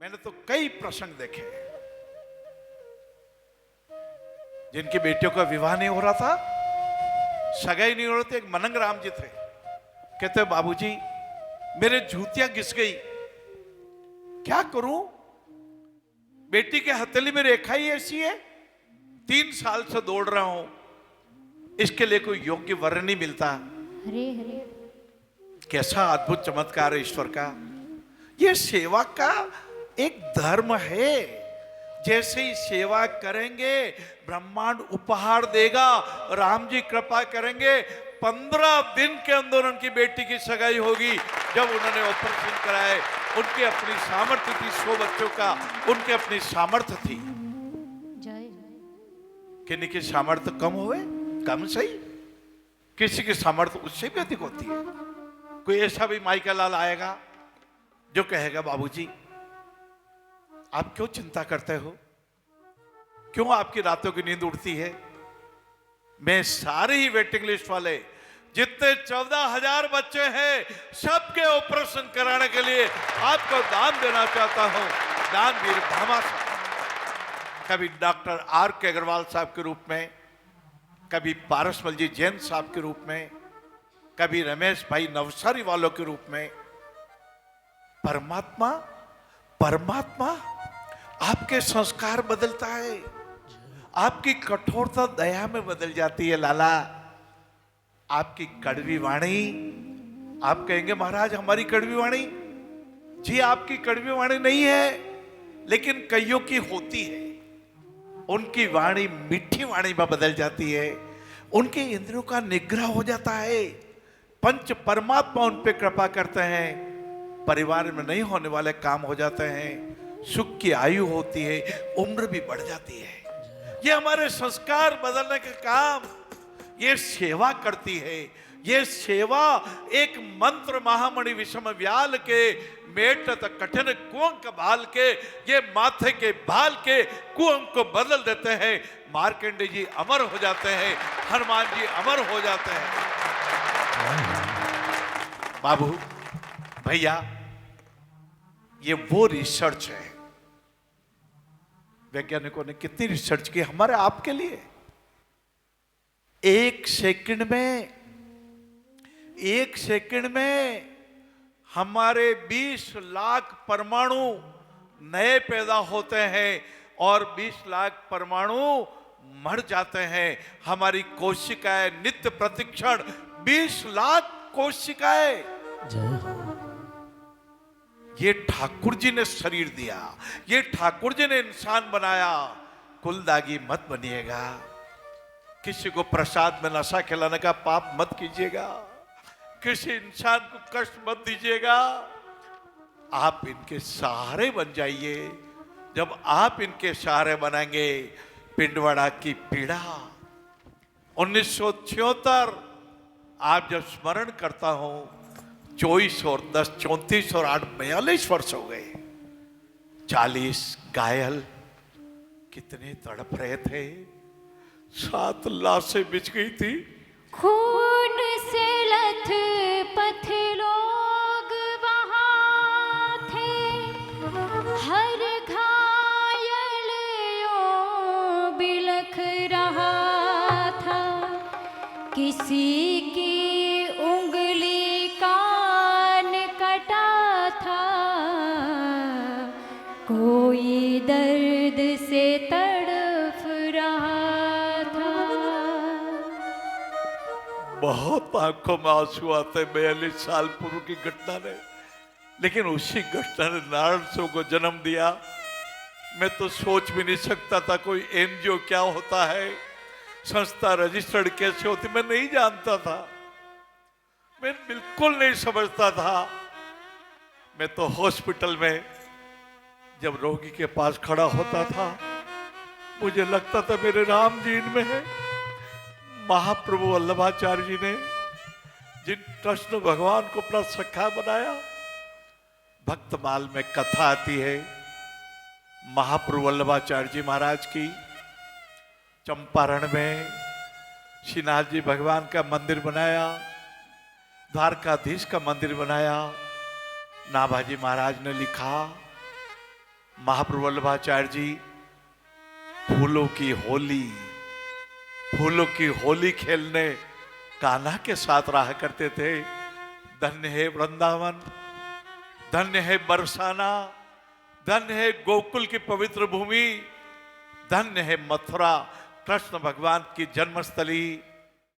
मैंने तो कई प्रसंग देखे हैं जिनकी बेटियों का विवाह नहीं हो रहा था, सगाई नहीं हो रही थी। एक मनंग राम जी थे, कहते बाबूजी मेरे जूतियां घिस गई, क्या करूं? बेटी के हथेली में रेखा ही ऐसी है, 3 साल से दौड़ रहा हूं, इसके लिए कोई योग्य वर नहीं मिलता। हरे हरे। कैसा अद्भुत चमत्कार है ईश्वर का। यह सेवा का एक धर्म है। जैसे ही सेवा करेंगे ब्रह्मांड उपहार देगा। राम जी कृपा करेंगे, 15 दिन के अंदर उनकी बेटी की सगाई होगी। जब उन्होंने ऑपरेशन कराए, उनकी अपनी सामर्थ्य थी, 100 बच्चों का उनके अपनी सामर्थ्य थी। जय किन्हीं की सामर्थ्य कम हुए, कम सही, किसी की सामर्थ्य उससे भी अधिक होती है। कोई ऐसा भी माई का लाल आएगा जो कहेगा बाबूजी आप क्यों चिंता करते हो, क्यों आपकी रातों की नींद उड़ती है? मैं सारे ही वेटिंग लिस्ट वाले जितने 14,000 बच्चे हैं सबके ऑपरेशन कराने के लिए आपको दान देना चाहता हूं। दानवीर भामा साहब, कभी डॉक्टर आर के अग्रवाल साहब के रूप में, कभी पारसमल जी जैन साहब के रूप में, कभी रमेश भाई नवसारी वालों के रूप में। परमात्मा परमात्मा आपके संस्कार बदलता है, आपकी कठोरता दया में बदल जाती है। लाला आपकी कड़वी वाणी, आप कहेंगे महाराज हमारी कड़वी वाणी, जी आपकी कड़वी वाणी नहीं है, लेकिन कईयों की होती है। उनकी वाणी मीठी वाणी में बदल जाती है, उनके इंद्रियों का निग्रह हो जाता है। पंच परमात्मा उन पे कृपा करते हैं, परिवार में नहीं होने वाले काम हो जाते हैं, सुख की आयु होती है, उम्र भी बढ़ जाती है। ये हमारे संस्कार बदलने का काम ये सेवा करती है। ये सेवा एक मंत्र महामणि विषम व्याल के मेटत कठिन कुंक भाल के, ये माथे के भाल के कुंक को बदल देते हैं। मार्कंडे जी अमर हो जाते हैं, हनुमान जी अमर हो जाते हैं। बाबू भैया ये वो रिसर्च है, वैज्ञानिकों ने कितनी रिसर्च की हमारे आपके लिए। 1 सेकंड में हमारे 20 लाख परमाणु नए पैदा होते हैं और 20 लाख परमाणु मर जाते हैं। हमारी कोशिकाएं नित्य प्रतिक्षण 20 लाख कोशिकाएं। ये ठाकुर जी ने शरीर दिया, ये ठाकुर जी ने इंसान बनाया। कुलदागी मत बनिएगा, किसी को प्रसाद में नशा खिलाने का पाप मत कीजिएगा, किसी इंसान को कष्ट मत दीजिएगा। आप इनके सहारे बन जाइए। जब आप इनके सहारे बनेंगे, पिंडवाड़ा की पीड़ा 1976 आप जब स्मरण करता हूं, 24 और 10 34 और 8 42 वर्ष हो गए। 40 घायल, कितने तड़प रहे थे। 7 लाशें बिछ गई थी, खून से लथपथ लोग वहाँ थे, हर घायल यूं बिलख रहा था। किसी की उंगली कान कटा था, कोई दर्द से तड़फ रहा था। बहुत आंखों में आंसू आते 42 साल पूर्व की घटना ने, लेकिन उसी घटना ने नारायण सिंह को जन्म दिया। मैं तो सोच भी नहीं सकता था कोई एनजीओ क्या होता है, संस्था रजिस्टर्ड कैसे होती, मैं नहीं जानता था, मैं बिल्कुल नहीं समझता था। मैं तो हॉस्पिटल में जब रोगी के पास खड़ा होता था, मुझे लगता था मेरे राम जी इनमें है। महाप्रभु वल्लभाचार्य जी ने जिन कृष्ण भगवान को अपना सखा बनाया, भक्तमाल में कथा आती है महाप्रभु वल्लभाचार्य जी महाराज की। चंपारण में श्रीनाथ जी भगवान का मंदिर बनाया, द्वारकाधीश का मंदिर बनाया। नाभाजी महाराज ने लिखा महाप्रभु वल्लभाचार्य जी फूलों की होली खेलने कान्हा के साथ रहा करते थे। धन्य है वृंदावन, धन्य है बरसाना, धन्य है गोकुल की पवित्र भूमि, धन्य है मथुरा, कृष्ण भगवान की जन्मस्थली।